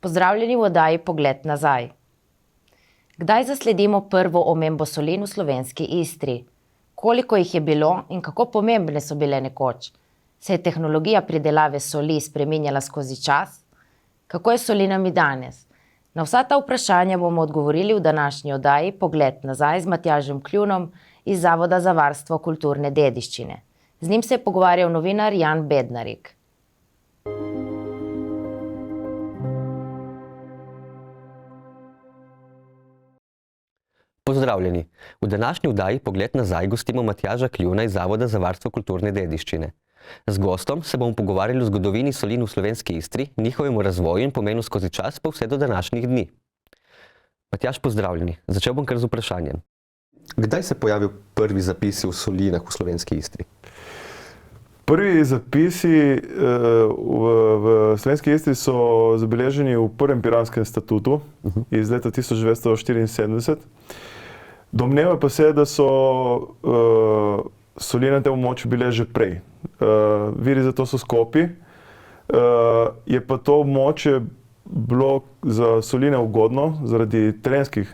Pozdravljeni v oddaji Pogled nazaj. Kdaj zasledimo prvo omembo solin v slovenski Istri? Koliko jih je bilo in kako pomembne so bile nekoč? Se je tehnologija pridelave soli spreminjala skozi čas? Kako je s solinami danes? Na vsa ta vprašanja bomo odgovorili v današnji oddaji Pogled nazaj z Matjažem Kljunom iz Zavoda za varstvo kulturne dediščine. Z njim se je pogovarjal novinar Jan Bednarik. Pozdravljeni. V današnji oddaji Pogled nazaj gostimo Matjaža Kljuna iz Zavoda za varstvo kulturne dediščine. Z gostom se bomo pogovarjali o zgodovini solin v slovenski Istri, njihovemu razvoju in pomenu skozi čas pa vse do današnjih dni. Matjaž, pozdravljeni. Začel bom kar z vprašanjem. Kdaj se pojavil prvi zapisi o solinah v slovenski Istri? Prvi zapisi v slovenski Istri so zabeleženi v prvem Piranskem statutu iz leta 1974. Domneva pa se, da so soline na tem območju bile že prej. Viri za to so skopi. Je pa to območje bilo za soline ugodno zaradi terenskih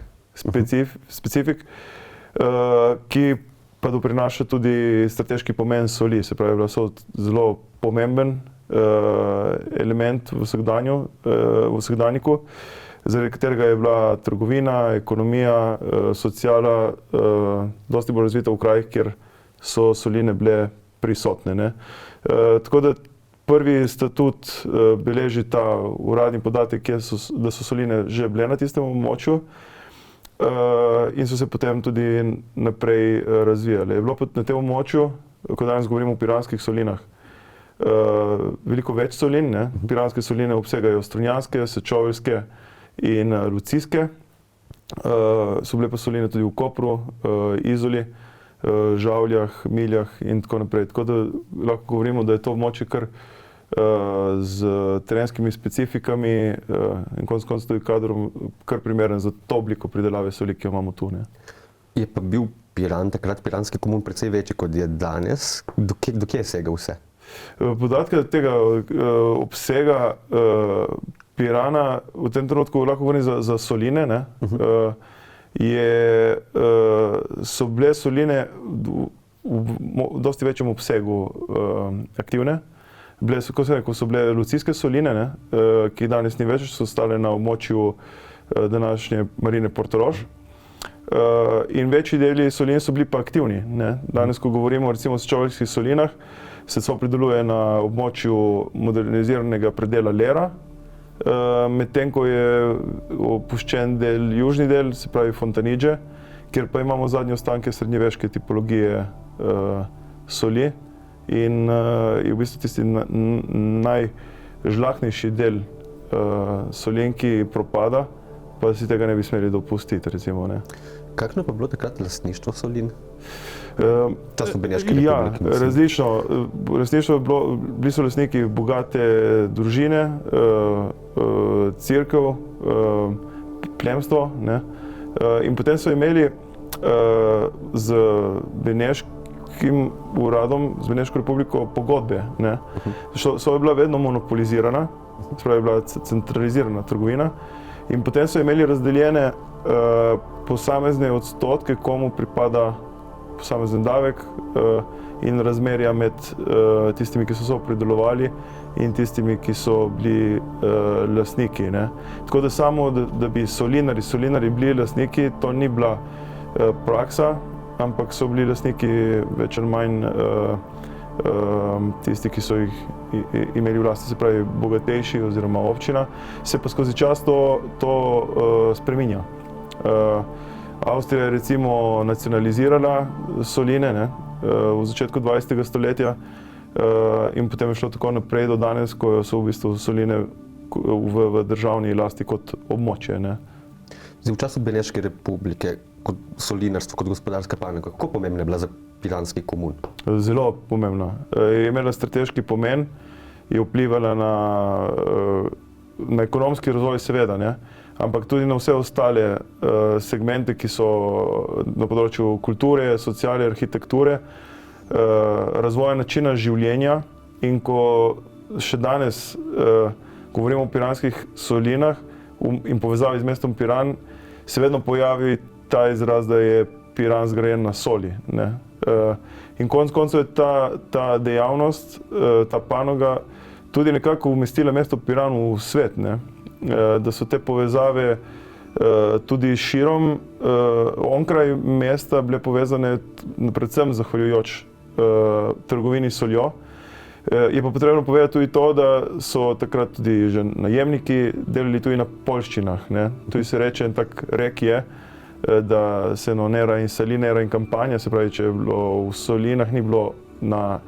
specifik, ki pa doprinaša tudi strateški pomen soli. Se pravi, da so zelo pomemben element v vsakdanjiku, zaradi katerega je bila trgovina, ekonomija, sociala dosti bolj razvita v krajih, kjer so soline bile prisotne, ne. Tako da prvi statut beleži ta uradni podatek, da so soline že bile na tistem območju in so se potem tudi naprej razvijale. Je bilo pa na tem območju, ko danes govorimo o piranskih solinah, veliko več solin, ne. Piranske soline obsegajo strunjanske, sečoveljske in lucijske. So bile pa soline tudi v Kopru, Izoli, Žavljah, Miljah in tako naprej. Tako da lahko govorimo, da je to območje kar z terenskimi specifikami in konec koncev tudi kadrom kar primeren za to obliko pridelave soli, ki jo imamo tu, ne. Je pa bil Piran, takrat piranski komun, precej večji, kot je danes. Do kje je segel vse? Podatke tega obsega Pirana v tem trenutku lahko govorim za soline, ne. So bile soline v dosti večjem obsegu aktivne. Ko so bile lucijske soline, ne, ki danes ni več, so stale na območju današnje marine Portorož. In večji deli solin so bili pa aktivni, ne. Danes, ko govorimo recimo o sečoveljskih solinah, se to prideluje na območju moderniziranega predela Lera, medtem ko je opuščen del, južni del, se pravi Fontanidže, kjer pa imamo zadnje ostanke srednjeveške tipologije soli in je v bistvu tisti najžlahtnejši del solin, ki propada, pa si tega ne bi smeli dopustiti, recimo, ne. Kakšno pa bilo takrat lastništvo solin? Ja, različno. Resnično je bilo, bili so lastniki bogate družine, cerkev, plemstvo, ne. In potem so imeli z Beneškim uradom, z Beneško republiko pogodbe, ne. So je bila vedno monopolizirana, se pravi, je bila centralizirana trgovina in potem so imeli razdeljene posamezne odstotke, komu pripada posamezen davek in razmerja med tistimi, ki so pridelovali in tistimi, ki so bili lastniki, ne. Tako da samo, da bi solinarji bili lastniki, to ni bila praksa, ampak so bili lastniki več ali manj tisti, ki so jih imeli v lasti, se pravi bogatejši oziroma občina. Se pa skozi čas to spreminja. Avstrija je recimo nacionalizirala soline, ne, v začetku 20. stoletja in potem je šlo tako naprej do danes, ko so v bistvu soline v državni lasti kot območje, ne. Zdaj, v času Beneške republike, kot solinarstvo, kot gospodarska panoga, kako pomembna je bila za piranski komun? Zelo pomembna. Je imela strateški pomen, je vplivala na ekonomski razvoj seveda, ne, ampak tudi na vse ostale segmente, ki so na področju kulture, sociale, arhitekture, razvoja načina življenja in ko še danes govorimo o piranskih solinah in povezavi z mestom Piran, se vedno pojavi ta izraz, da je Piran zgrajen na soli, ne. In konec koncev je ta dejavnost, ta panoga tudi nekako umestila mesto Piran v svet, ne. Da so te povezave tudi širom onkraj mesta bile povezane predvsem zahvaljujoč trgovini s soljo. Je pa potrebno povedati tudi to, da so takrat tudi že najemniki delali tudi na poljščinah, ne. Tudi se reče en tak rek je, da se nera in salinera in kampanja, se pravi, če je bilo v solinah, ni bilo na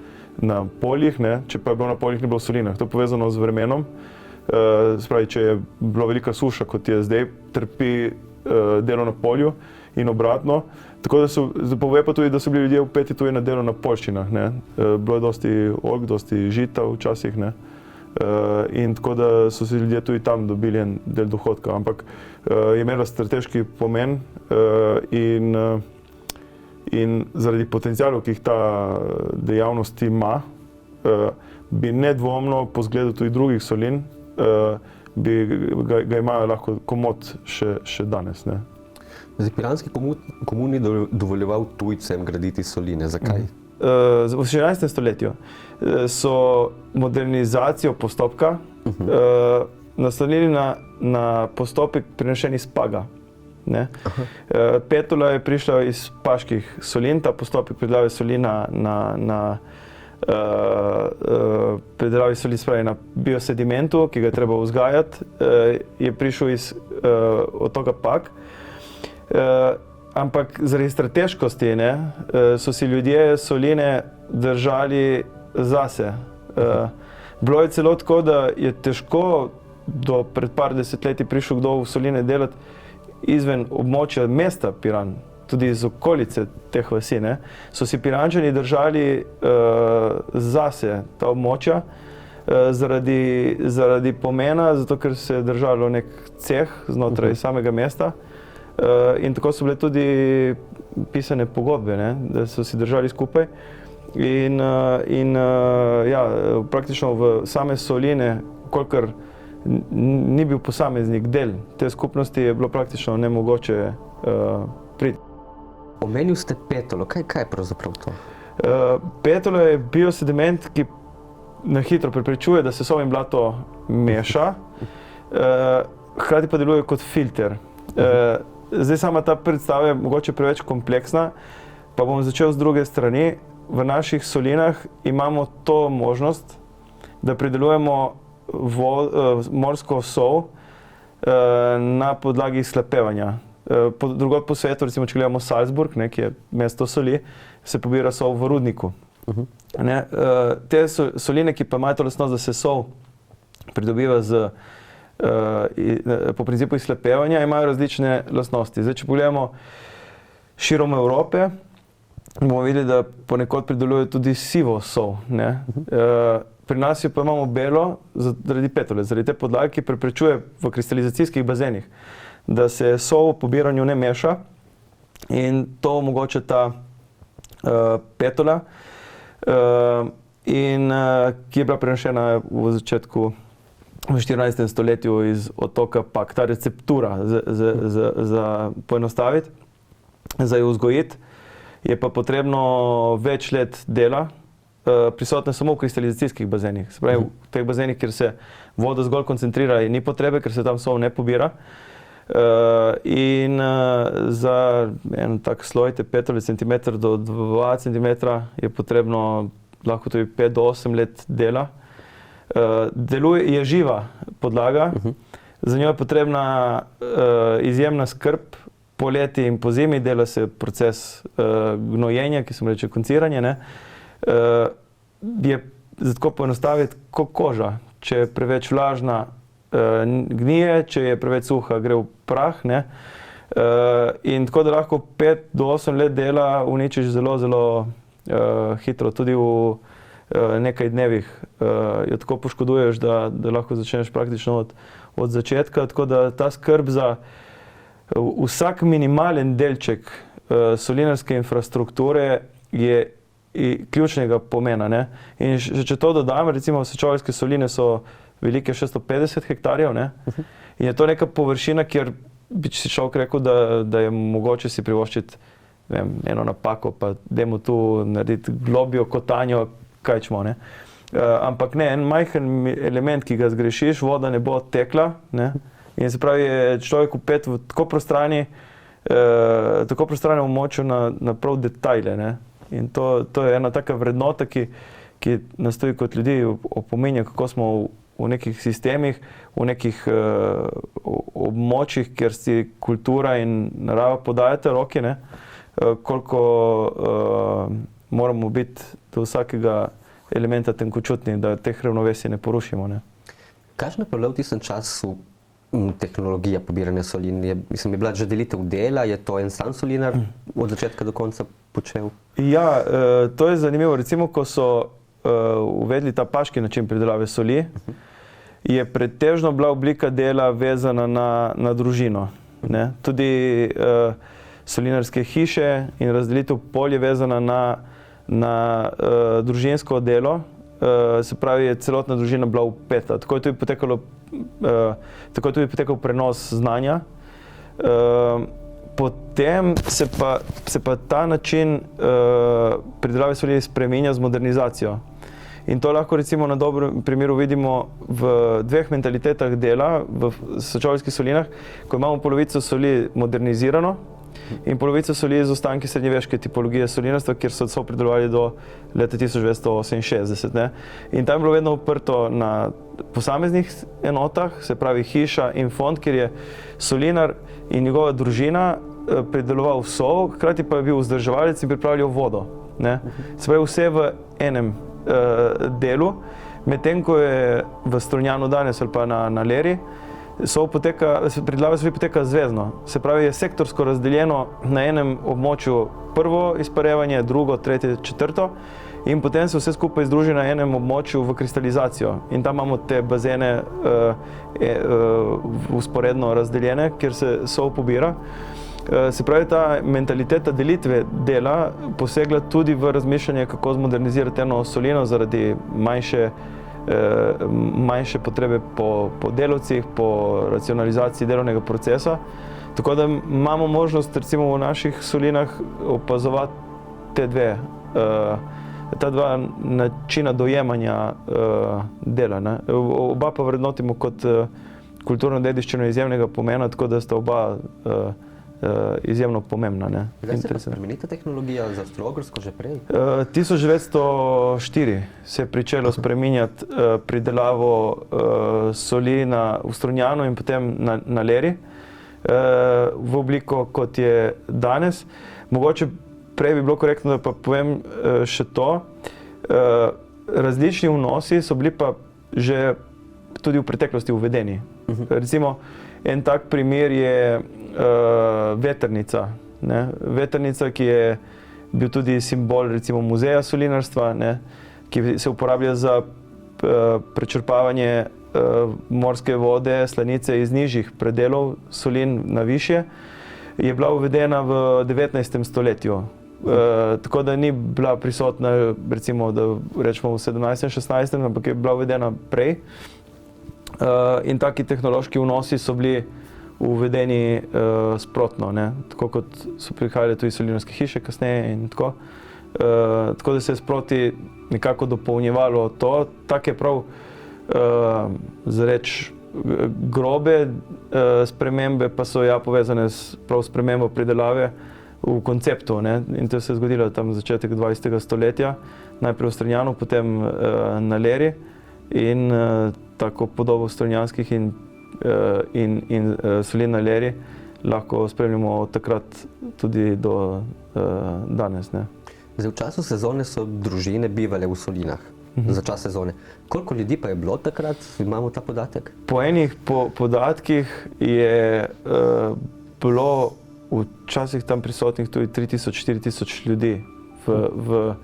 poljih, ne, če pa je bilo na poljih, ni bilo v solinah. To je povezano z vremenom. Se pravi, če je bila velika suša, kot je zdaj, trpi delo na polju in obratno. Tako da pove pa tudi, da so bili ljudje vpeti tudi na delo na poljščinah, ne. Bilo je dosti oljk, dosti žita včasih, ne. In tako da so si ljudje tudi tam dobili en del dohodka, ampak je imela strateški pomen in zaradi potencialov, ki jih ta dejavnost ima, bi nedvomno po zgledu tudi drugih solin, ga imajo lahko komot še danes, ne. Zdaj, piranski komun ni dovoljeval tujcem graditi soline. Zakaj? V 16. stoletju so modernizacijo postopka naslonili na postopek prenešen iz Paga. Ne? Petula je prišla iz paških solin, ta postopek predelave solina na predelavi solin, spravi na biosedimentu, ki ga je treba vzgajati, je prišel iz otoka Pag. Ampak zaradi strateškosti, ne, so si ljudje soline držali zase. Bilo je celo tako, da je težko do pred par desetletji prišel kdo v soline delati izven območja mesta Piran, tudi iz okolice teh vasi, ne. So si Pirančani držali zase ta območja zaradi pomena, zato ker se je držalo nek ceh znotraj samega mesta. In tako so bile tudi pisane pogodbe, ne, da so si držali skupaj. Ja, praktično v same soline, kolikor ni bil posameznik del te skupnosti, je bilo praktično nemogoče priti. Omenil ste petolo. Kaj je pravzaprav to? Petolo je biosediment, ki na hitro preprečuje, da se sol in blato meša, hkrati pa deluje kot filter. Zdaj sama ta predstava je mogoče preveč kompleksna, pa bom začel z druge strani. V naših solinah imamo to možnost, da pridelujemo morsko sol na podlagi slapevanja. Drugod po svetu, recimo če gledamo Salzburg, ne, ki je mesto soli, se pobira sol v rudniku. Ne, te soline, ki pa imajo to lastnost, da se sol pridobiva po principu izslepevanja, imajo različne lastnosti. Zdaj, če pogledamo širom Evrope, bomo videli, da ponekod pridelujejo tudi sivo sol, ne. Pri nas jo pa imamo belo zaradi petole, zaradi te podlage, ki preprečuje v kristalizacijskih bazenih, da se sol v pobiranju ne meša in to omogoča ta petola, ki je bila prenešena v začetku v 14. stoletju iz otoka Pag. Ta receptura za poenostaviti, za jo vzgojiti, je pa potrebno več let dela, prisotne samo v kristalizacijskih bazenih. Se pravi, v teh bazenih, kjer se voda zgolj koncentrira in ni potrebe, ker se tam sol ne pobira. In za en tak sloj te petole centimetra do 2 centimetra je potrebno lahko tudi 5 do 8 let dela. Je živa podlaga, za njo je potrebna izjemna skrb, poleti in pozimi dela se proces gnojenja, ki se mu reče konciranje, ne. Je za tako poenostaviti kot koža, če je preveč vlažna, gnije, če je preveč suha, gre v prah, ne. In tako da lahko 5 do 8 let dela uničiš zelo, zelo hitro, tudi v nekaj dnevih jo tako poškoduješ, da lahko začneš praktično od začetka, tako da ta skrb za vsak minimalen delček solinarske infrastrukture je ključnega pomena, ne. In če to dodam, recimo Sečoveljske soline so velike 650 hektarjev, ne? In je to neka površina, kjer bi si človek rekel, da je mogoče si privoščiti eno napako, pa dajmo tu narediti globjo kotanjo, kaj čemo, ne. Ampak ne, en majhen element, ki ga zgrešiš, voda ne bo tekla, ne. In se pravi, je človek vpet v tako prostranem območju na prav detajle, ne. In to je ena taka vrednota, ki nas tudi kot ljudi opominja, kako smo v nekih sistemih, v nekih območjih, kjer si kultura in narava podajate roki, ne, koliko moramo biti do vsakega elementa tenkočutni, da teh ravnovesij ne porušimo, ne. Kakšno je bilo v tistem času tehnologija pobiranja solin? Je bila že delitev dela, je to en sam solinar od začetka do konca počel? Ja, to je zanimivo. Recimo, ko so uvedli ta paški način pridelave soli, je pretežno bila oblika dela vezana na družino, ne. Tudi solinarske hiše in razdelitev polj je vezana na družinsko delo, se pravi, je celotna družina bila vpeta. Tako je tudi potekal prenos znanja. Potem se pa ta način pridelave soli spreminja z modernizacijo. In to lahko recimo na dobrem primeru vidimo v dveh mentalitetah dela v Sečoveljskih solinah, ko imamo polovico soli modernizirano in polovico soli z ostanki srednjeveške tipologije solinarstva, kjer so pridelovali do leta 1968. Ne? In tam je bilo vedno uprto na posameznih enotah, se pravi hiša in fond, kjer je solinar in njegova družina prideloval sol, hkrati pa je bil vzdrževalec in pripravljal vodo. Ne? Se pravi, vse v enem delu, medtem ko je v Strunjanu danes ali pa na Leri, pridelava soli poteka zvezno. Se pravi, je sektorsko razdeljeno na enem območju prvo izparevanje, drugo, tretje, četrto in potem se vse skupaj združi na enem območju v kristalizacijo. In tam imamo te bazene vzporedno razdeljene, kjer se sol pobira. Se pravi, ta mentaliteta delitve dela posegla tudi v razmišljanje, kako zmodernizirati eno solino zaradi manjše potrebe po delavcih, po racionalizaciji delovnega procesa. Tako da imamo možnost recimo v naših solinah opazovati ta dva načina dojemanja dela. Ne. Oba pa vrednotimo kot kulturno dediščino izjemnega pomena, tako da sta oba izjemno pomembna. Ne. Kdaj se pa spremenita tehnologija za Avstro-Ogrsko že prej? 1904 se je pričelo spreminjati pridelavo soli v Strunjanu in potem na Leri v obliko, kot je danes. Mogoče prej bi bilo korektno, da pa povem še to. Različni vnosi so bili pa že tudi v preteklosti uvedeni. Recimo, en tak primer je vetrnica. Ne? Vetrnica, ki je bil tudi simbol recimo muzeja solinarstva, ne? Ki se uporablja za prečrpavanje morske vode, slanice iz nižjih predelov solin na višje, je bila uvedena v 19. stoletju. Tako da ni bila prisotna recimo, da rečemo v 17. 16. ampak je bila uvedena prej. In taki tehnološki vnosi so bili uvedeni sprotno, ne? Tako kot so prihajale tudi solinarske hiše kasneje in tako. Tako da se je sproti nekako dopolnjevalo to. Take prav zareč grobe spremembe pa so povezane s prav spremembo pridelave v konceptu, ne? In to se je zgodilo tam začetek 20. stoletja, najprej v Strunjanu, potem na Leri in tako podobo strunjanskih in solin na Leri lahko spremljamo od takrat tudi do danes. Ne. Zdaj, v času sezone so družine bivale v solinah, za čas sezone. Koliko ljudi pa je bilo takrat? Imamo ta podatek? Po enih podatkih je bilo včasih tam prisotnih tudi 3000-4000 ljudi v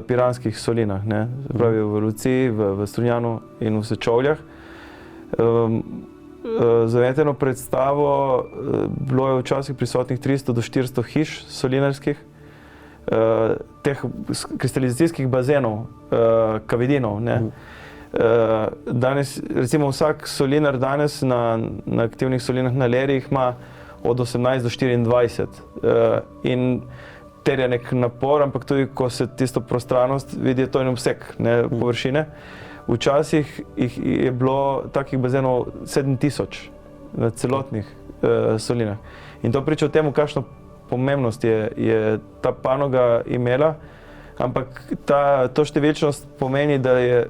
piranskih solinah, ne. Pravi v Luciji, v Strunjanu in v Sečovljah. Za eno predstavo bilo je včasih prisotnih 300 do 400 hiš solinarskih, teh kristalizacijskih bazenov, kavidinov, ne. Danes, recimo vsak solinar danes na aktivnih solinah na Lerjih ima od 18 do 24 in terja nek napor, ampak tudi ko se tisto prostranost vidi, je to en obseg, ne, površine. Včasih je bilo takih bazenov 7000 na celotnih solinah. In to priča o tem, kakšno pomembnost je ta panoga imela, ampak to številčnost pomeni, da je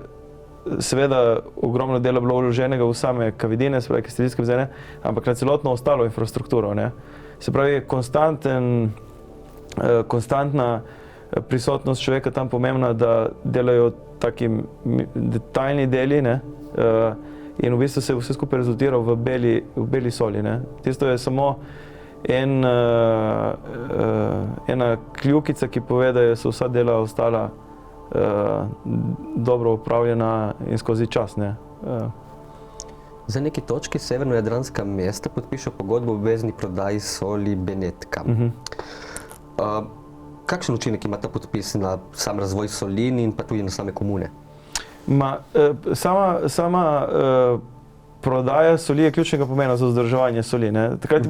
seveda ogromno dela bilo vloženega v same kavidine, se pravi kristalske bazene, ampak na celotno ostalo infrastrukturo, ne. Se pravi, je konstantna prisotnost človeka tam pomembna, da delajo taki detaljni deli, ne, in v bistvu se vse skupaj rezultira v beli soli, ne. Tisto je samo ena kljukica, ki pove, da so vsa dela ostala dobro upravljena in skozi čas, ne. Za neki točki severnojadranska mesta podpiše pogodbo o obvezni prodaji soli Benetkam. Kakšen učinek ima ta podpis na sam razvoj Solin in pa tudi na same komune? Sama prodaja soli je ključnega pomena za vzdrževanje soli, ne. Takrat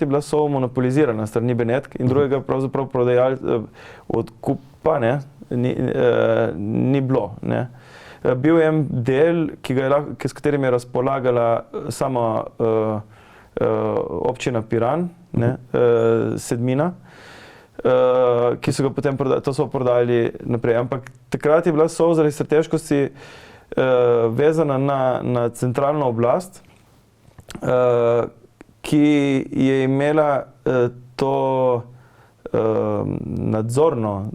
je bila sol monopolizirana strani Benetk in drugega pravzaprav odkupa, ne, ni bilo, ne. Bil je en del, s katerim je razpolagala sama občina Piran, ne, sedmina, ki so ga potem prodali naprej. Ampak takrat je bila sol zaradi strateškosti vezana na centralno oblast, ki je imela to nadzorno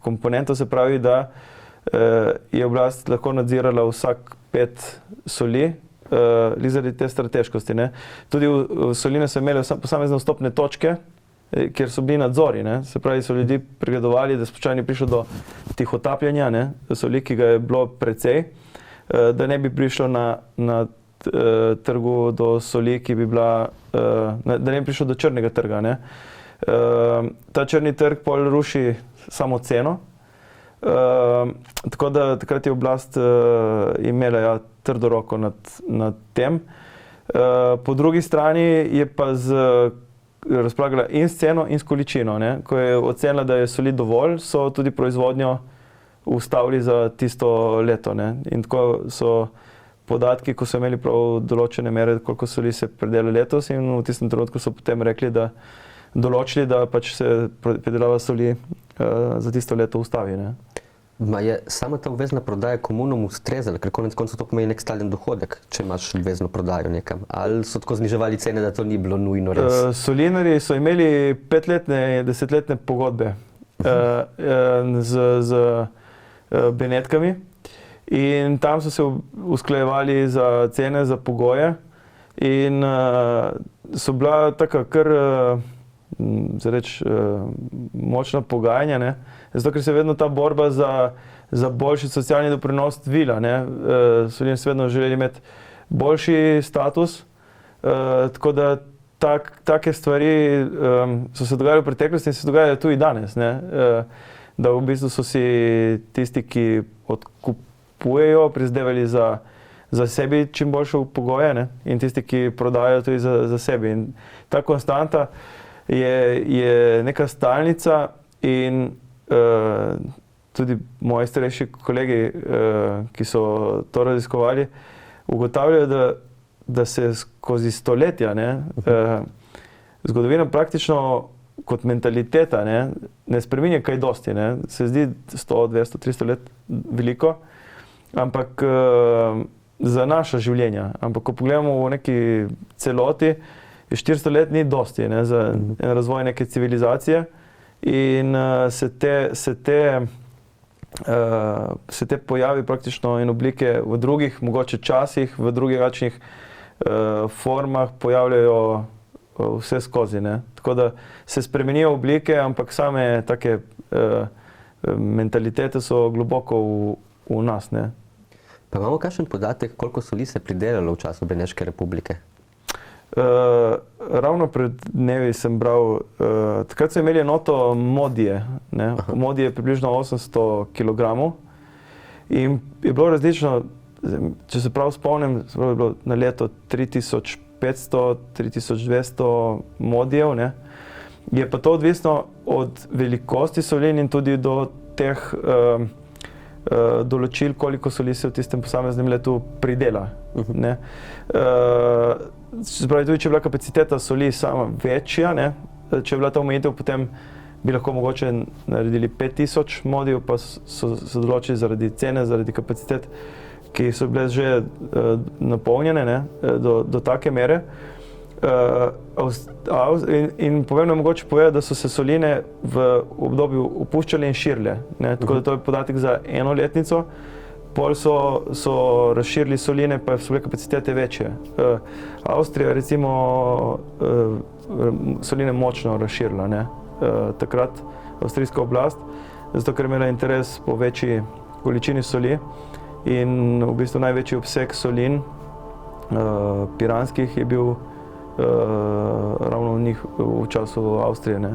komponento, se pravi, da je oblast lahko nadzirala vsak 5 soli, zaradi te strateškosti, ne. Tudi v soline so imeli posamezne vstopne točke, kjer so bili nadzori, ne. Se pravi, so ljudi pregledovali, da slučajno ni prišlo do tihotapljanja, ne, soli, ki ga je bilo precej, da ne bi prišlo na trgu do soli, ki bi bila, da ne bi prišlo do črnega trga, ne. Ta črni trg pol ruši samo ceno, tako da takrat je oblast imela trdo roko nad tem. Po drugi strani je pa razpolagala in s ceno in s količino, ne. Ko je ocenila, da je soli dovolj, so tudi proizvodnjo ustavili za tisto leto, ne. In tako so podatki, ko so imeli prav določene mere, koliko soli se predela letos, in v tistem trenutku so potem določili, da pač se predelava soli za tisto leto ustavi, ne. Je sama ta obvezna prodaja komunom ustrezala, ker konec koncev to pomeni nek stalen dohodek, če imaš obvezno prodajo nekam? Ali so tako zniževali cene, da to ni bilo nujno res? Solinarji so imeli 5-letne, 10-letne pogodbe z Benetkami in tam so se usklajevali za cene, za pogoje in so bila taka kar močna pogajanja, ne. Zato, ker se je vedno ta borba za boljši socialni doprinos dvila, ne. Solinarji so vedno želeli imeti boljši status, tako da take stvari so se dogajale v preteklosti in se dogajajo tudi danes, ne. Da v bistvu so si tisti, ki odkupujejo, prizadevali za sebi čim boljše pogoje, ne. In tisti, ki prodajajo tudi za sebi. In ta konstanta je neka stalnica in tudi moji starejši kolegi, ki so to raziskovali, ugotavljajo, da se skozi stoletja, ne, zgodovina praktično kot mentaliteta, ne spreminja kaj dosti, ne. Se zdi 100, 200, 300 let veliko, ampak za naša življenja. Ampak ko pogledamo v neki celoti, 400 let ni dosti, ne, za razvoj neke civilizacije. In se te pojavi praktično in oblike v drugih, mogoče časih, v drugačnih formah pojavljajo vse skozi, ne. Tako da se spremenijo oblike, ampak same take mentalitete so globoko v nas, ne. Pa imamo kakšen podatek, koliko soli se je pridelalo v času Beneške republike? Ravno pred dnevi sem bral, takrat so imeli enoto modije, ne. Modije je približno 800 kilogramov In je bilo različno, če se prav spomnim, je bilo na leto 3500-3200 modijev, ne. Je pa to odvisno od velikosti solin in tudi do teh določil, koliko soli se v tistem posameznem letu pridela. Ne. Se pravi, tudi če je bila kapaciteta soli sama večja, ne, če je bila ta omejitev, potem bi lahko mogoče naredili 5000 modijev, pa so določili zaradi cene, zaradi kapacitet, ki so bile že napolnjene, ne, do take mere. In pomembno je mogoče povedati, da so se soline v obdobju opuščale in širile, ne, tako da to je podatek za enoletnico. Pol so razširili soline, pa so bile kapacitete večje. Avstrija recimo soline močno razširila, ne, takrat avstrijska oblast, zato ker je imela interes po večji količini soli in v bistvu največji obseg solin piranskih je bil ravno v njih v času Avstrije, ne.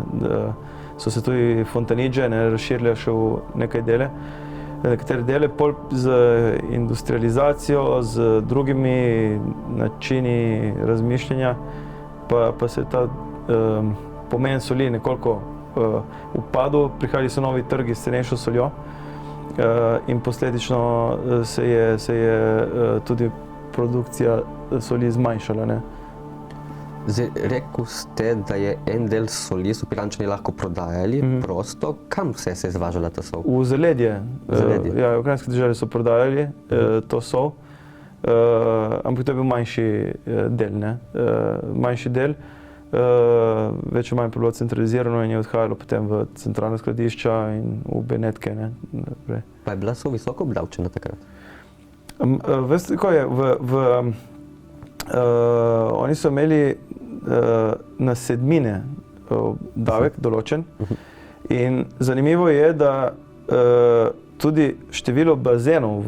So se tudi fontanidže, ne, razširile še v nekatere dele, pol z industrializacijo, z drugimi načini razmišljanja, pa se je ta pomen soli nekoliko upadel, prihajali so novi trgi s cenejšo soljo in posledično se je tudi produkcija soli zmanjšala, ne. Zdaj, rekel ste, da je en del soli so Pirančani lahko prodajali prosto. Kam vse se je izvažala ta sol? V zaledje. Ja, v Kranjski deželi so prodajali to sol, ampak to je bil manjši del, ne. Manjši del, več ali manj bilo centralizirano in je odhajalo potem v centralna skladišča in v Benetke, ne. Pa je bila sol visoko obdavčena takrat? Veste, kako je? Oni so imeli na sedmine davek določen in zanimivo je, da tudi število bazenov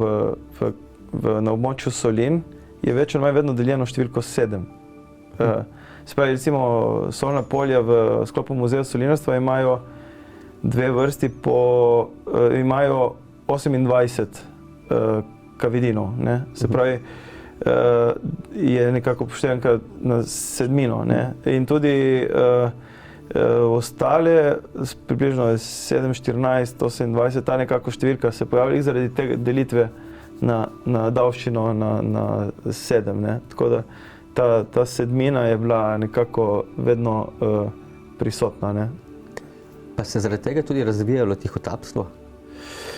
na območju solin je več ali manj vedno deljeno številko 7. Se pravi, recimo solna polja v sklopu muzeja solinarstva imajo dve vrsti imajo 28 kavidinov, ne. Se pravi, je nekako upoštevanka na sedmino, ne. In tudi ostale, približno 7, 14, 28, ta nekako številka se pojavlja zaradi te delitve na davščino na 7, ne. Tako da ta sedmina je bila nekako vedno prisotna, ne. Pa se zaradi tega tudi razvijalo tihotapstvo?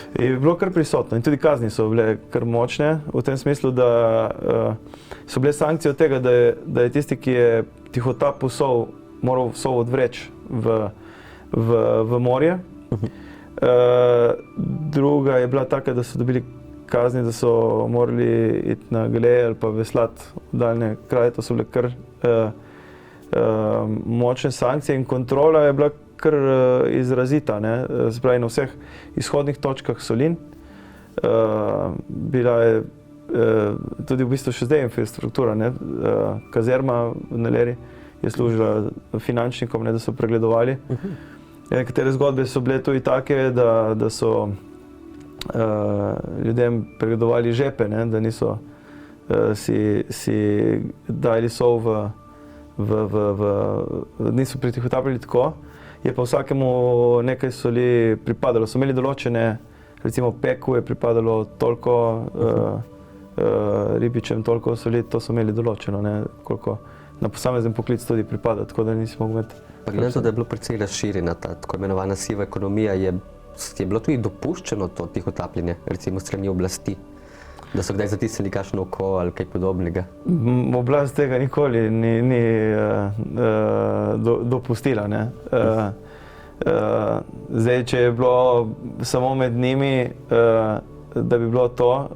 Je bilo kar prisotno in tudi kazni so bile kar močne, v tem smislu, da so bile sankcije od tega, da je tisti, ki je tihotapil sol, moral sol odvreči v morje. Druga je bila taka, da so dobili kazni, da so morali iti na galeje ali pa veslati v daljne kraje, to so bile kar močne sankcije in kontrola je bila kar izrazita, ne. Se pravi, na vseh izhodnih točkah solin. Bila je tudi v bistvu še zdaj infrastruktura, ne. Kazerma v Neleri je služila finančnikom, ne, da so pregledovali. Nekatere zgodbe so bile tudi take, da so ljudem pregledovali žepe, ne, da niso si dali sol niso pritihotapljali tako. Je pa vsakemu nekaj soli pripadalo. So imeli določene, recimo Peku je pripadalo toliko, Ribičem toliko soli, to so imeli določeno, ne, koliko na posamezen poklic tudi pripada, tako da nisi mogel imeti. Pa glede na to, da je bilo precej razširjena ta tako imenovana siva ekonomija, je bilo tudi dopuščeno to tihotapljenje, recimo s strani oblasti? Da so kdaj zatisnili kakšno oko ali kaj podobnega? Oblast tega nikoli ni dopustila, ne. Zdaj, če je bilo samo med njimi, da bi bilo to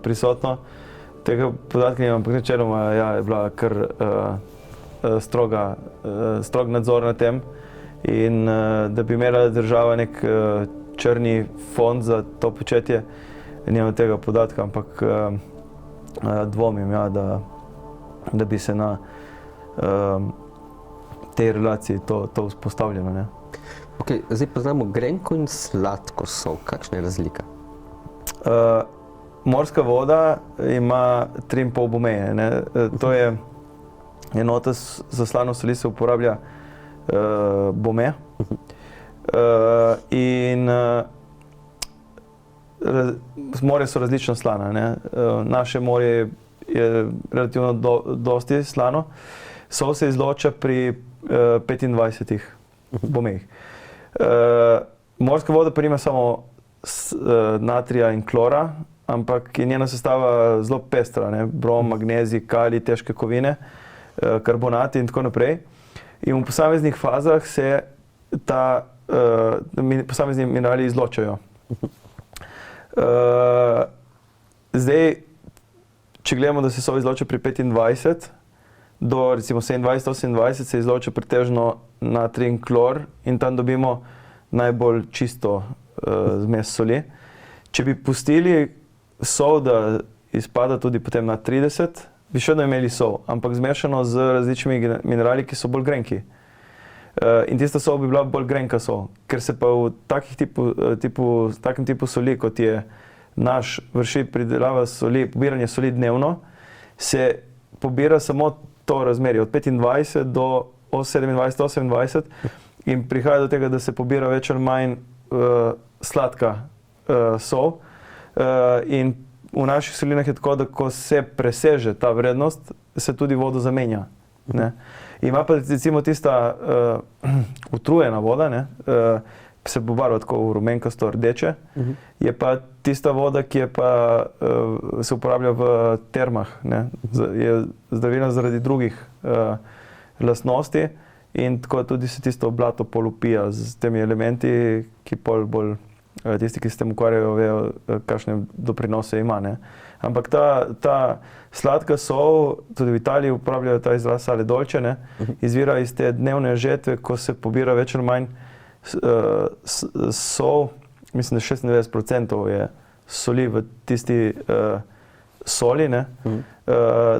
prisotno, tega podatka nimam, ampak načeloma je bila kar strog nadzor nad tem in da bi imela država nek črni fond za to početje, nimam tega podatka, ampak dvomim, ja, da bi se na tej relaciji to vzpostavljeno, ne. Ok, zdaj poznamo grenko in sladko sol. Kakšna je razlika? Morska voda ima 3,5 bomeje. Ne? To je enota za slano soli, se uporablja bome. Morje so različno slana. Ne? Naše morje je relativno dosti slano. Sol se izloča pri 25 bomejih. Morska voda pa nima samo natrija in klora, ampak je njena sestava zelo pestra, ne? Brom, magnezij, kalij, težke kovine, karbonati in tako naprej. In v posameznih fazah se posamezni minerali izločajo. Zdaj, če gledamo, da se sol izloča pri 25, do recimo 27-28 se izloča pretežno natrij in klor in tam dobimo najbolj čisto zmes soli. Če bi pustili sol, da izpada tudi potem na 30, bi še vedno imeli sol, ampak zmešano z različnimi minerali, ki so bolj grenki. In tista sol bi bila bolj grenka sol, ker se pa v takem tipu soli, kot je naš vrši pridelava soli, pobiranje soli dnevno, se pobira samo to razmerje, od 25 do 27-28 in prihaja do tega, da se pobira več ali manj sladka sol. In v naših solinah je tako, da ko se preseže ta vrednost, se tudi vodo zamenja. Ne? Ima pa recimo tista utrujena voda, ne? Se pobarva tako v rumenkasto rdeče, je pa tista voda, ki je pa, se uporablja v termah, ne? Je zdravilna zaradi drugih lastnosti in tako tudi se tisto blato polupija z temi elementi, ki bolj tisti, ki se tem ukvarjajo, vejo, kakšne doprinose ima. Ne? Ampak ta sladka sol, tudi v Italiji uporabljajo ta izraz sale dolce, ne? Izvira iz te dnevne žetve, ko se pobira več ali manj sol, mislim, da 96% je soli v tisti soli, ne?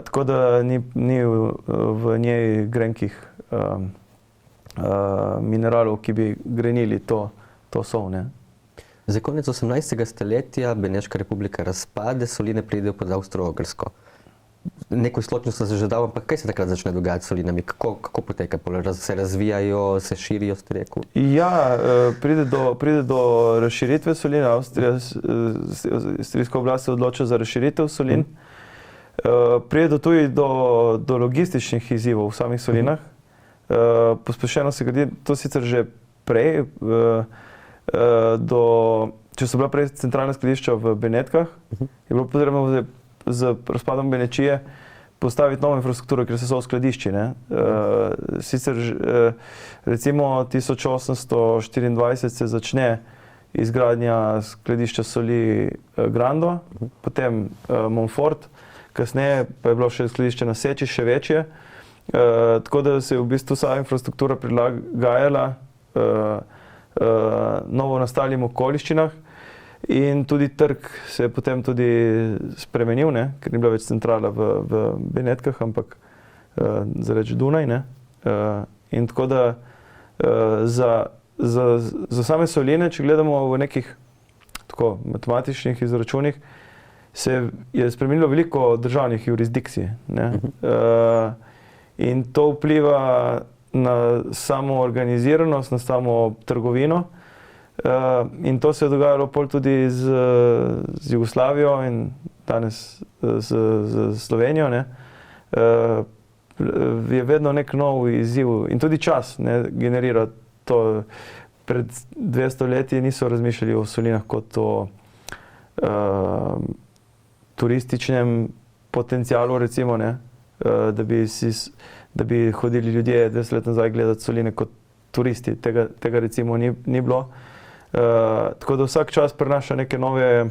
Tako da ni v njej grenkih mineralov, ki bi grenili to sol. Ne? Za konec 18. stoletja Beneška republika razpade, soline pridejo pod Avstro-Ogrsko. Neko izločnost se že dal, ampak kaj se takrat začne dogajati s solinami? Kako poteka? Se razvijajo, se širijo, ste rekel? Ja, pride do razširitve solin. Avstrijska oblast se odloča za razširitev solin. Pride tudi do logističnih izzivov v samih solinah. Pospešeno se gradi, to sicer že prej, če so bila prej centralna skladišča v Benetkah, je bilo potrebno z razpadom Benečije postaviti novo infrastrukturo, ker se so v skladišči. Sicer recimo 1824 se začne izgradnja skladišča soli Grando, potem Montfort, kasneje pa je bilo še skladišče na Seči, še večje. Tako da se je v bistvu vsa infrastruktura prilagajala novo nastalim okoliščinah in tudi trg se je potem tudi spremenil, ne? Ker ni bila več centrala v Benetkah, ampak zareč Dunaj. Ne? In tako da za same soline, če gledamo v nekih tako matematičnih izračunih, se je spremenilo veliko državnih jurisdikcij. Ne? In to vpliva na samo organiziranost, na samo trgovino. In to se je dogajalo pol tudi z Jugoslavijo in danes z Slovenijo. Ne? Je vedno nek nov izziv in tudi čas, ne, generira to. Pred 200 leti niso razmišljali o solinah kot o turističnem potencialu, recimo, ne? Da bi hodili ljudje 200 let nazaj gledati soline kot turisti. Tega recimo ni bilo. Tako da vsak čas prinaša neke nove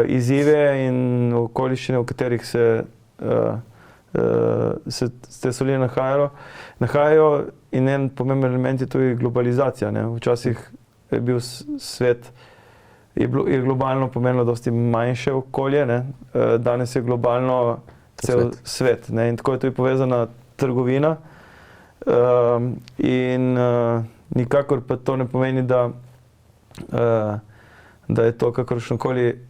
izzive in okoliščine, v katerih se te soline nahajajo. In en pomemben element je tudi globalizacija. Ne? Včasih je bil svet, je globalno pomenilo dosti manjše okolje, ne? Danes je globalno cel svet. Ne? In tako je tudi povezana trgovina. In nikakor pa to ne pomeni, da je to kakršnokoli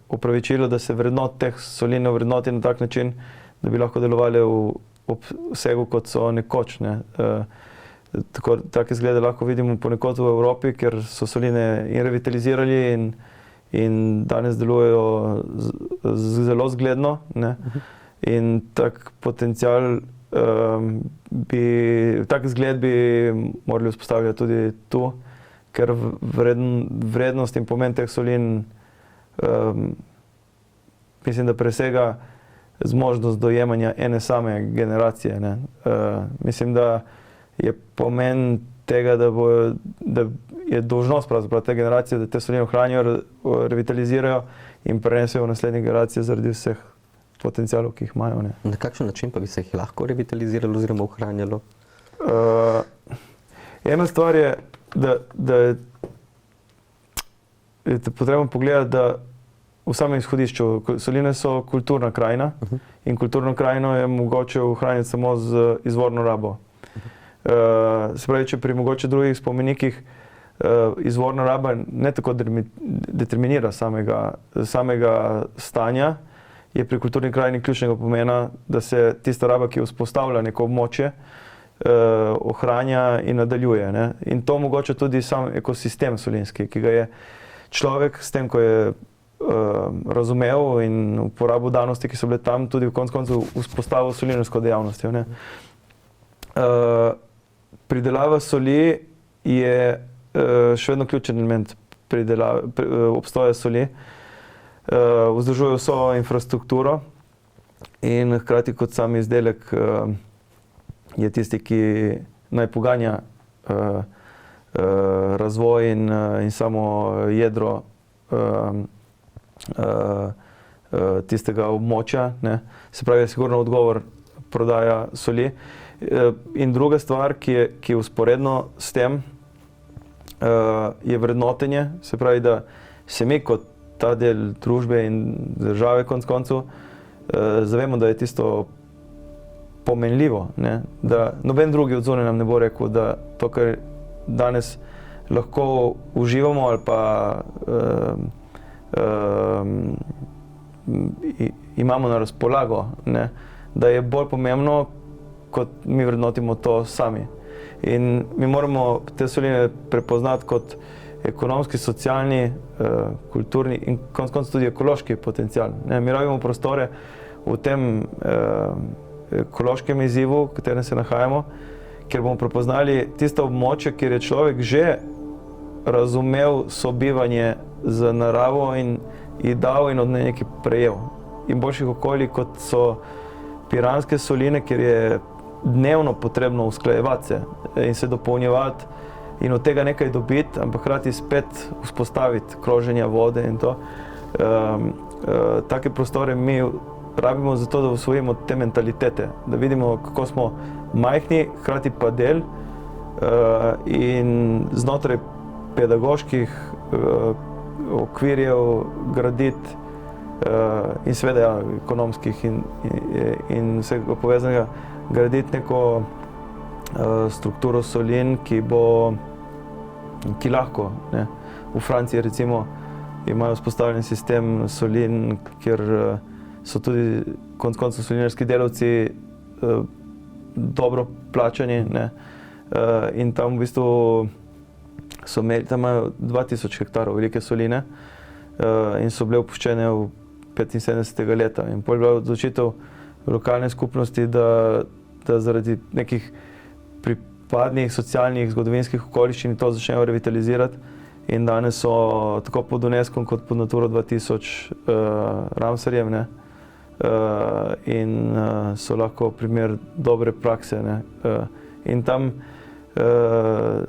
upravičilo, da se vrednot teh solin vrednoti na tak način, da bi lahko delovali v obsegu, kot so nekoč. Ne. Take zglede lahko vidimo ponekod v Evropi, ker so soline in revitalizirali in danes delujejo zelo zgledno. Ne. In tak potencial, tak zgled bi morali vzpostavljati tudi tu, ker vrednost in pomen teh solin mislim, da presega zmožnost dojemanja ene same generacije. Ne. Mislim, da je pomen tega, da je dolžnost pravzaprav te generacije, da te soline ohranijo, revitalizirajo in prenesejo v naslednje generacije zaradi vseh potencialov, ki jih imajo. Ne. Na kakšen način pa bi se jih lahko revitaliziralo oziroma ohranjalo? Ena stvar je, da je potrebno pogledati, da v samem izhodišču soline so kulturna krajina in kulturno krajino je mogoče ohraniti samo z izvorno rabo. Se pravi, če pri mogoče drugih spomenikih izvorna raba ne tako determinira samega stanja, je pri kulturni krajini ključnega pomena, da se tista raba, ki vzpostavlja neko območje, ohranja in nadaljuje. Ne? In to omogoča tudi sam ekosistem solinski, ki ga je človek s tem, ko je razumel in uporabil danosti, ki so bile tam, tudi v koncu vzpostavil solinarsko dejavnostjo. Ne? Pridelava soli je še vedno ključen element obstoja soli. Vzdržuje vso infrastrukturo in hkrati kot sam izdelek je tisti, ki naj poganja razvoj in samo jedro tistega območja. Ne. Se pravi, je sigurno odgovor prodaja soli. In druga stvar, ki je usporedno s tem, je vrednotenje. Se pravi, da se mi kot ta del družbe in države konec koncev zavemo, da je tisto pomenljivo. Ne? Da noben drugi od zunaj nam ne bo rekel, da to, kar danes lahko uživamo ali pa imamo na razpolago, ne? Da je bolj pomembno, kot mi vrednotimo to sami. In mi moramo te soline prepoznati kot ekonomski, socialni, kulturni in konec koncev tudi ekološki potencial. Ne? Mi rabimo prostore v tem ekološkem izzivu, v katerem se nahajamo, ker bomo prepoznali tisto območje, kjer je človek že razumel sobivanje z naravo in ji dal in od nje nekaj prejel. In boljših okolij, kot so piranske soline, kjer je dnevno potrebno usklajevati se in se dopolnjevati in od tega nekaj dobiti, ampak hkrati spet vzpostaviti kroženja vode in to. Take prostore mi rabimo zato, da usvojimo te mentalitete, da vidimo, kako smo majhni, hkrati pa del in znotraj pedagoških okvirjev graditi in seveda ekonomskih in vsega povezanega, graditi neko strukturo solin, ki lahko. Ne. V Franciji recimo imajo vzpostavljen sistem solin, kjer so tudi konec koncev solinarski delavci dobro plačani. Ne. In tam v bistvu tam imajo 2000 hektarov velike soline in so bile opuščene v 75. leta. In potem je bila odločitev lokalne skupnosti, da zaradi nekih pripadnih socialnih, zgodovinskih okoliščin to začnejo revitalizirati. In danes so tako pod UNESCO kot pod Naturo 2000 Ramsarjem, ne? In so lahko primer dobre prakse. Ne? In tam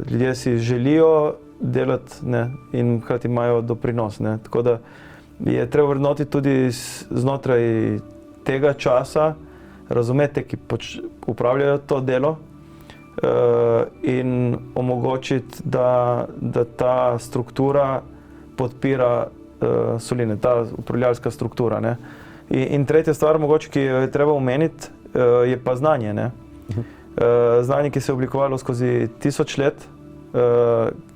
ljudje si želijo delati, ne? In hkrati imajo doprinos. Ne? Tako da je treba vrednotiti tudi znotraj tega časa, razumeti, ki upravljajo to delo in omogočiti, da ta struktura podpira soline, ta upravljalska struktura. Ne? In tretja stvar, mogoče, ki jo je treba omeniti, je pa znanje. Ne? Znanje, ki se je oblikovalo skozi 1000 let,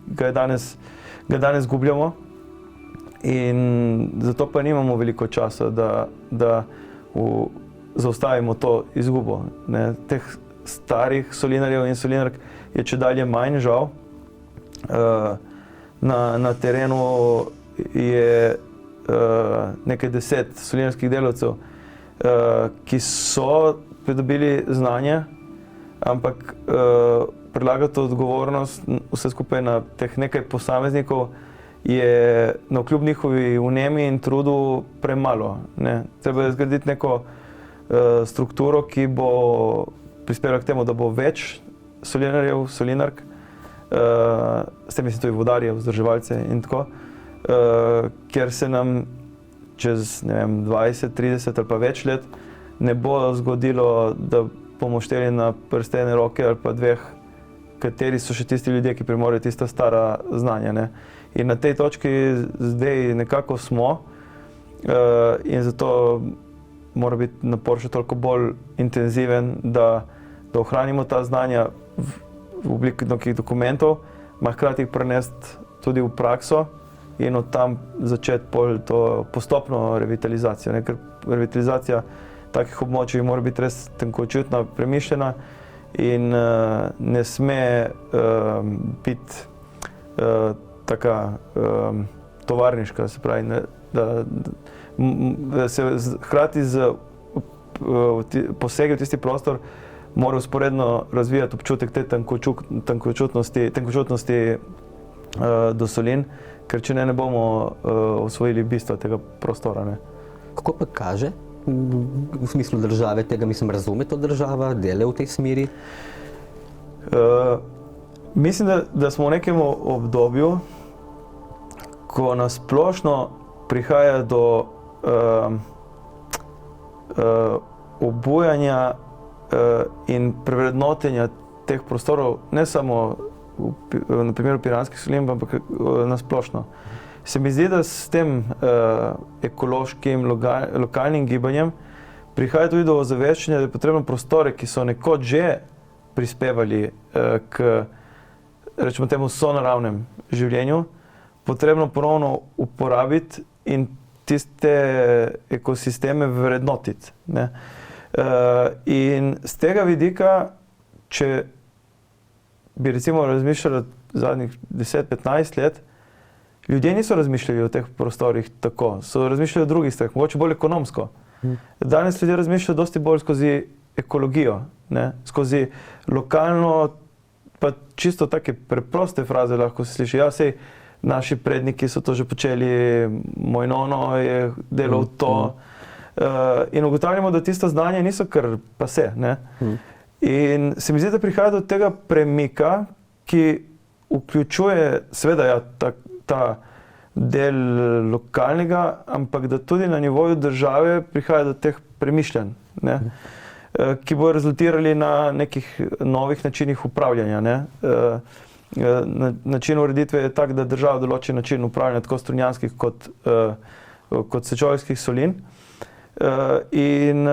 ga danes gubljamo In zato pa nimamo veliko časa, da zaustavimo to izgubo. Ne. Teh starih solinarjev in solinark je čedalje manj, žal. Na terenu je nekaj 10 solinarskih delavcev, ki so pridobili znanje, ampak predlagati odgovornost vse skupaj na teh nekaj posameznikov je navkljub njihovi vnemi in trudu premalo. Ne. Treba je zgraditi neko strukturo, ki bo prispevala k temu, da bo več solinarjev, solinark, s tem mislim tudi vodarjev, vzdrževalce in tako, ker se nam čez 20, 30 ali pa več let ne bo zgodilo, da bomo šteli na prste ene roke ali pa dveh, kateri so še tisti ljudje, ki premorejo tista stara znanja. Ne. In na tej točki zdaj nekako smo in zato mora biti napor še toliko bolj intenziven, da ohranimo ta znanja v obliki nekih dokumentov, hkrati jih prenesti tudi v prakso in od tam začeti to postopno revitalizacijo. Ne? Ker revitalizacija takih območij mora biti res tenkočutna, premišljena in ne sme biti taka tovarniška, se pravi, da se hkrati z posegi v tisti prostor mora usporedno razvijati občutek te tenkočutnosti do solin, ker če ne bomo osvojili bistva tega prostora. Ne. Kako pa kaže v smislu države, tega mislim, razume to država, dela v tej smeri? Mislim, da smo v nekem obdobju, ko nasplošno prihaja do obujanja in prevrednotenja teh prostorov, ne samo na primeru piranskih solin, ampak nasplošno. Se mi zdi, da s tem ekološkim, lokalnim gibanjem prihaja tudi do ozaveščanja, da je potrebno prostore, ki so nekoč že prispevali k, rečemo temu, sonaravnem življenju, potrebno ponovno uporabiti in tiste ekosisteme vrednotiti. Ne. In z tega vidika, če bi recimo razmišljali zadnjih 10-15 let, ljudje niso razmišljali o teh prostorih tako, so razmišljali o drugih stvareh, mogoče bolj ekonomsko. Danes ljudje razmišljajo dosti bolj skozi ekologijo, ne? Skozi lokalno, pa čisto take preproste fraze lahko se sliši. Ja, sej naši predniki so to že počeli, moj nono je delal to. In ugotavljamo, da tisto znanje niso kar pase. Ne? In se mi zdi, da prihaja do tega premika, ki vključuje seveda ja, ta del lokalnega, ampak da tudi na nivoju države prihaja do teh premišljanj, ne? Ki bodo rezultirali na nekih novih načinih upravljanja. Ne? Način ureditve je tak, da država določi način upravljanja tako strunjanskih kot sečoveljskih solin. In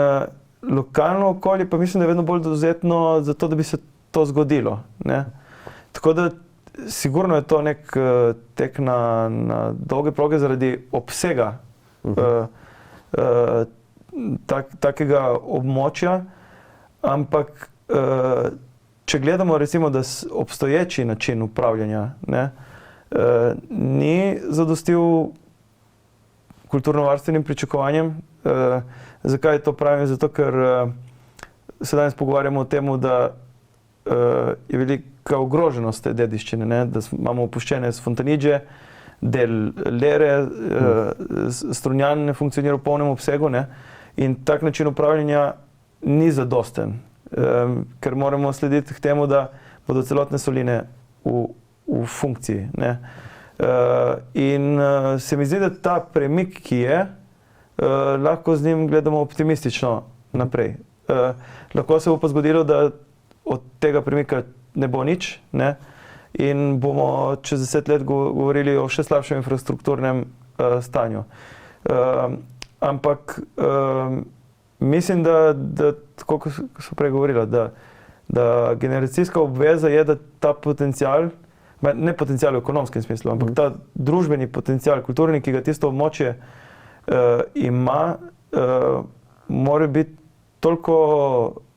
lokalno okolje pa mislim, da je vedno bolj dovzetno za to, da bi se to zgodilo. Ne? Tako da sigurno je to nek tek na dolge proge zaradi obsega takega območja, ampak če gledamo recimo, da obstoječi način upravljanja ne, ni zadostil kulturno-varstvenim pričakovanjem. Zakaj to pravim? Zato, ker se danes pogovarjamo o tem, da je velika ogroženost te dediščine, ne? Da imamo opuščene Fontanidže, del Lere, Strunjan ne funkcionira v polnem obsegu, ne? In tak način upravljanja ni zadosten, ker moramo slediti k temu, da bodo celotne soline v funkciji. Ne? In se mi zdi, da ta premik, ki je, lahko z njim gledamo optimistično naprej. Lahko se bo pa zgodilo, da od tega premika ne bo nič, ne? In bomo čez 10 let govorili o še slabšem infrastrukturnem stanju. Ampak mislim, da tako kot so prej govorila, da generacijska obveza je, da ta potencial, ne potencial v ekonomskem smislu, ampak ta družbeni potencial, kulturni, ki ga tisto območje ima, mora biti toliko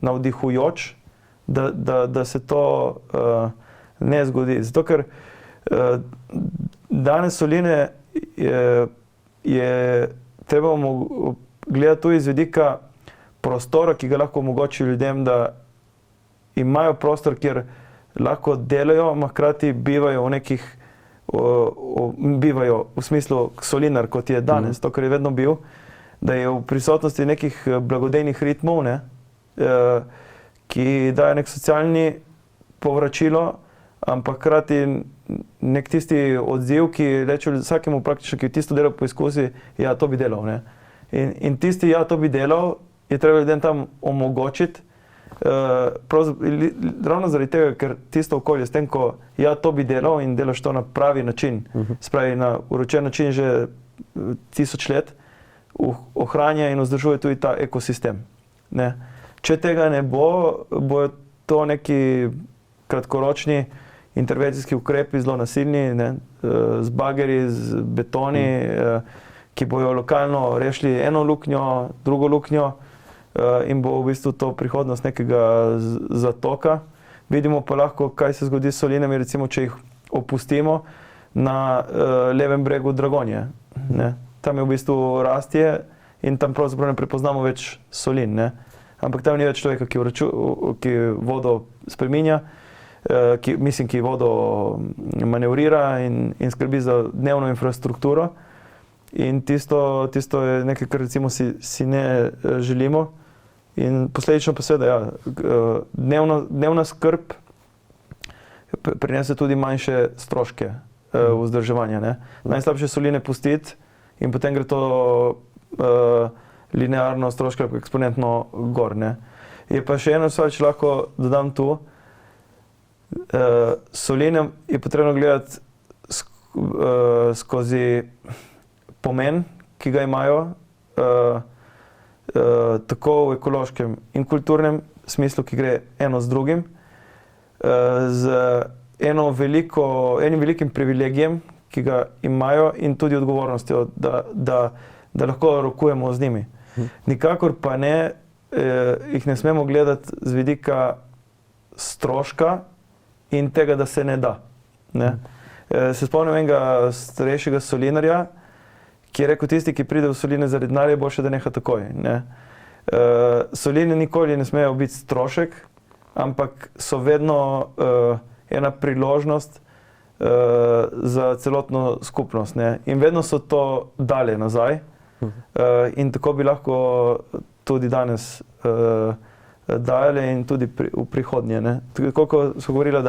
navdihujoč, da se to ne zgodi. Zato, ker danes soline je treba gledati tudi iz vidika prostora, ki ga lahko omogoči ljudem, da imajo prostor, kjer lahko delajo, a hkrati bivajo v nekih, bivajo v smislu solinar, kot je danes, to, kar je vedno bil, da je v prisotnosti nekih blagodejnih ritmov, ne, ki daje nek socialni povračilo, ampak hkrati nek tisti odziv, ki reče vsakemu praktično, ki tisto delo poizkusi, ja, to bi delal, ne. In tisti, ja, to bi delal, je treba ljudem tam omogočiti, ravno zaradi tega, ker tisto okolje, s tem, ko ja, to bi delal in delaš to na pravi način, spravi na uročen način že 1000 let, ohranja in vzdržuje tudi ta ekosistem. Ne. Če tega ne bo, bojo to neki kratkoročni intervencijski ukrepi, zelo nasilni, ne, z bagerji, z betoni, ki bojo lokalno rešili eno luknjo, drugo luknjo, in bo v bistvu to prihodnost nekega zatoka. Vidimo pa lahko, kaj se zgodi s solinami, recimo, če jih opustimo na levem bregu Dragonje. Ne. Tam je v bistvu rastje in tam pravzaprav ne prepoznamo več solin, ne. Ampak tam ni več človeka, ki vodo spreminja, ki vodo manevrira in skrbi za dnevno infrastrukturo. In tisto je nekaj, kar recimo si ne želimo. In posledično pa seveda, ja, dnevna skrb prinese tudi manjše stroške vzdrževanja, ne. Najslabše soline pustiti in potem gre to linearno stroške eksponentno gor, ne. Je pa še eno stvar, če lahko dodam tu, soline je potrebno gledati skozi pomen, ki ga imajo, tako v ekološkem in kulturnem smislu, ki gre eno z drugim, z enim velikim privilegijem, ki ga imajo, in tudi odgovornostjo, da lahko rokujemo z njimi. Nikakor pa ne, jih ne smemo gledati z vidika stroška in tega, da se ne da. Ne. Se spomnim enega starejšega solinarja, ki je rekel, tisti, ki pride v soline zaradi denarja, boljše, da neha takoj. Ne. Soline nikoli ne smejo biti strošek, ampak so vedno ena priložnost za celotno skupnost. Ne. In vedno so to dale nazaj. In tako bi lahko tudi danes dajali in tudi v prihodnje. Ne. Koliko so govorili,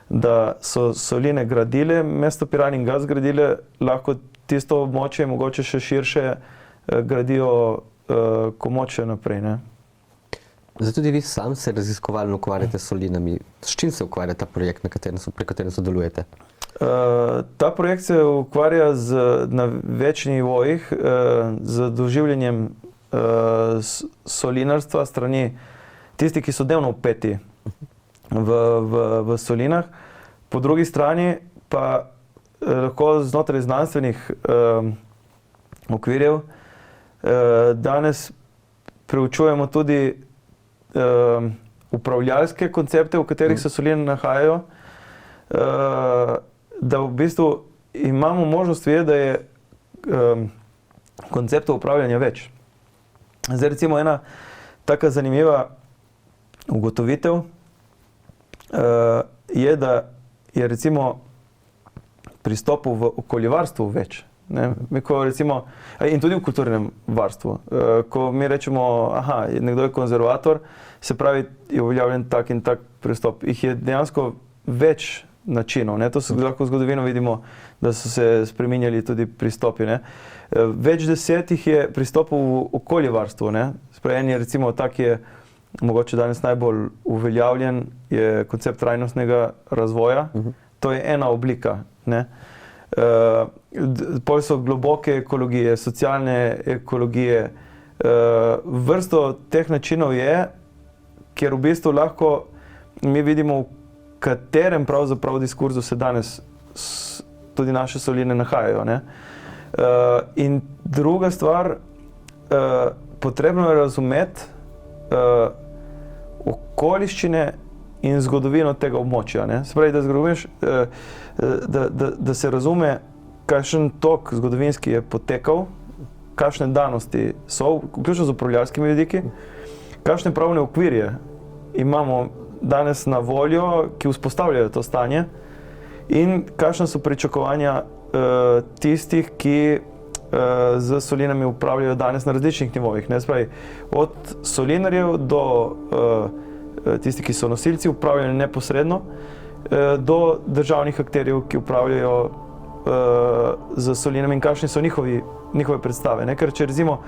da so soline gradile, mesto Piran in ga zgradile, lahko tisto območje mogoče še širše gradijo komoče naprej. Ne. Zdaj tudi vi sam se raziskovalno ukvarjate s solinami. S čim se ukvarja ta projekt, pri katerem sodelujete? Ta projekt se ukvarja na več nivojih z doživljanjem solinarstva strani tistih, ki so dnevno vpeti v solinah. Po drugi strani pa lahko znotraj znanstvenih okvirjev danes preučujemo tudi upravljalske koncepte, v katerih se soline nahajajo, da v bistvu imamo možnost vedeti, da je konceptov upravljanja več. Zdaj recimo ena taka zanimiva ugotovitev je, da je recimo pristopov v okoljevarstvu več. Ne? Recimo, in tudi v kulturnem varstvu. Ko mi rečemo, aha, nekdo je konzervator, se pravi, je uveljavljen tak in tak pristop. Jih je dejansko več načinov. Ne? To se lahko v zgodovino vidimo, da so se spreminjali tudi pristopi. Ne? Več desetih je pristopov v okoljevarstvu. En je recimo tak, je mogoče danes najbolj uveljavljen, je koncept trajnostnega razvoja. To je ena oblika. Ne? Pol so globoke ekologije, socialne ekologije. Vrsto teh načinov je, kjer v bistvu lahko mi vidimo, v katerem pravzaprav diskurzu se danes tudi naše soline nahajajo, ne. In druga stvar, potrebno je razumeti okoliščine in zgodovino tega območja, ne. Se pravi, da se razume, kakšen tok zgodovinski je potekal, kakšne danosti so, vključno z upravljalskimi vidiki, kakšne pravne okvirje imamo danes na voljo, ki vzpostavljajo to stanje in kakšna so pričakovanja tistih, ki z solinami upravljajo danes na različnih nivojih, ne. Se pravi, od solinarjev do tistih, ki so nosilci upravljanja neposredno, do državnih akterjev, ki upravljajo z solinami in kakšni so njihove predstave, ne. Ker če recimo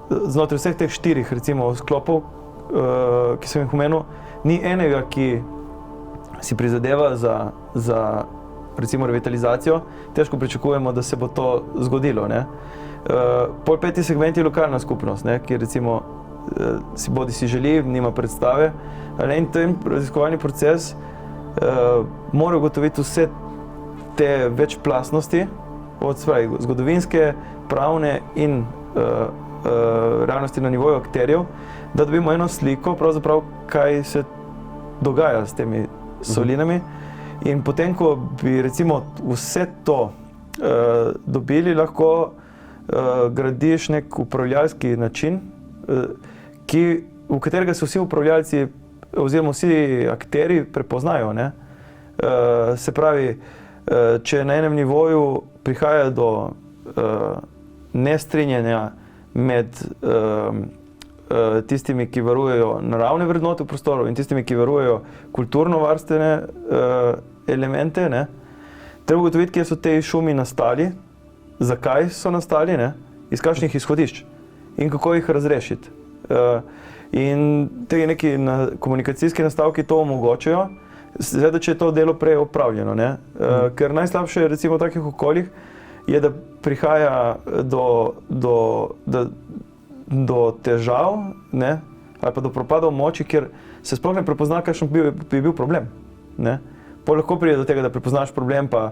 znotraj vseh teh 4 recimo sklopov, ki sem jih omenil, ni enega, ki si prizadeva za recimo revitalizacijo, težko pričakujemo, da se bo to zgodilo, ne. Pol 5. segment je lokalna skupnost, ne, ki recimo si želi, nima predstave, in ten raziskovalni proces mora ugotoviti vse te večplastnosti, od zgodovinske, pravne in realnosti na nivoju akterjev, da dobimo eno sliko, pravzaprav, kaj se dogaja s temi solinami. In potem, ko bi recimo vse to dobili, lahko gradiš nek upravljalski način, v katerega se vsi upravljalci oziroma vsi akterji prepoznajo, ne. Se pravi, če na enem nivoju prihaja do nestrinjanja med tistimi, ki varujejo naravne vrednote v prostoru in tistimi, ki varujejo kulturno-varstvene elemente, ne. Treba ugotoviti, kje so te šumi nastali, zakaj so nastali, ne, iz kakšnih izhodišč in kako jih razrešiti. In te neki komunikacijski nastavki to omogočajo, seveda, če je to delo prej opravljeno, ne. Ker najslabše recimo v takih okoljih je, da prihaja do težav, ne, ali pa do propada območij, kjer se sploh ne prepozna, kakšen bi bil problem, ne. Pol lahko pride do tega, da prepoznaš problem, pa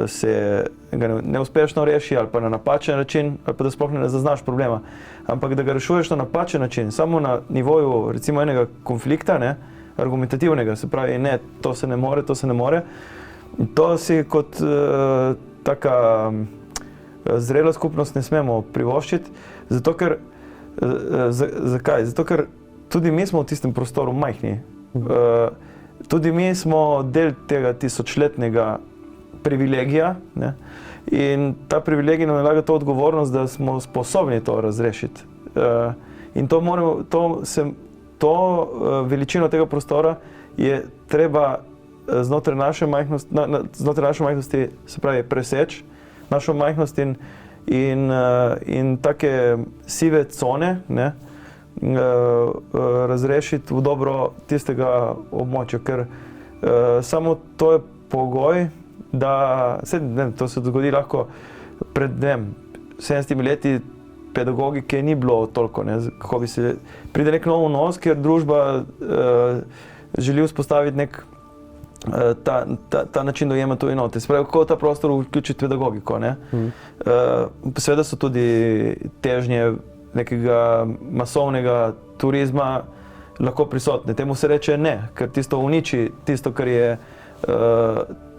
se ga neuspešno reši, ali pa na napačen način, ali pa da sploh ne zaznaš problema. Ampak da ga rešuješ na napačen način, samo na nivoju recimo enega konflikta, ne, argumentativnega, se pravi, ne, to se ne more. To si kot taka zrela skupnost ne smemo privoščiti, zato ker, zakaj? Zato ker tudi mi smo v tistem prostoru majhni. Tudi mi smo del tega tisočletnega privilegija, ne? In ta privilegij nam nalaga to odgovornost, da smo sposobni to razrešiti. In to veličino tega prostora je treba znotraj naše majhnosti, se pravi, preseči našo majhnost in take sive cone, ne, razrešiti v dobro tistega območja, ker samo to je pogoj, da to se dogodi lahko pred 70 leti pedagogike ni bilo toliko, ne, kako bi se pride nek nov vnos, ker družba želi vzpostaviti nek ta način dojema tu enote. Se pravi, kako ta prostor vključiti pedagogiko, ne. Seveda so tudi težnje nekega masovnega turizma lahko prisotne. Temu se reče ne, ker tisto uniči tisto, kar je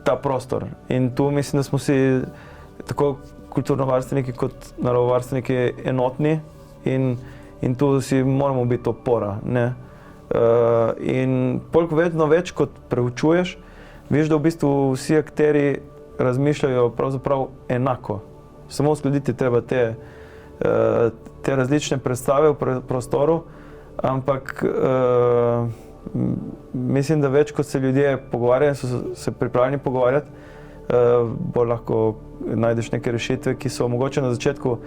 ta prostor. In tu mislim, da smo si tako kulturnovarstveniki kot naravovarstveniki enotni in tu si moramo biti opora, ne. In vedno več, kot preučuješ, vidiš, da v bistvu vsi akterji razmišljajo pravzaprav enako. Samo uskladiti treba te različne predstave v prostoru, ampak mislim, da več, kot se ljudje pogovarjajo, so se pripravljeni pogovarjati, bolj lahko najdeš neke rešitve, ki so mogoče na začetku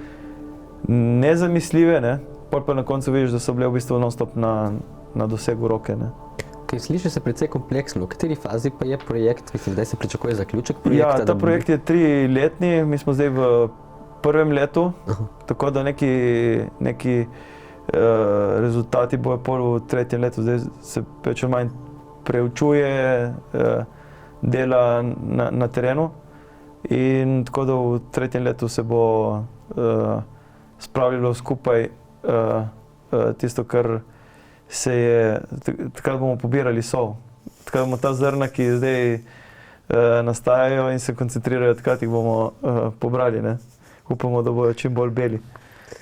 nezamisljive, ne, pol pa na koncu vidiš, da so bile v bistvu non-stop na dosegu roke, ne. Okay, sliši se precej kompleksno. V kateri fazi pa je projekt? Mislim, zdaj se pričakuje zaključek projekta? Ja, ta projekt je 3-letni, mi smo zdaj v 1. letu, tako da neki rezultati bojo pol v 3. letu, zdaj se več ali manj preučuje, dela na terenu. In tako da v 3. letu se bo spravilo skupaj tisto, kar se je, takrat bomo pobirali sol. Takrat bomo ta zrna, ki zdaj nastajajo in se koncentrirajo, takrat jih bomo pobrali. Ne? Upamo, da bodo čim bolj beli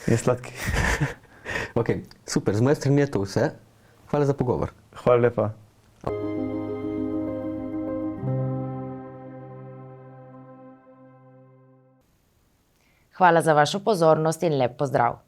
in sladki. Ok, super, z moje strani je to vse. Hvala za pogovor. Hvala lepa. Hvala za vašo pozornost in lep pozdrav.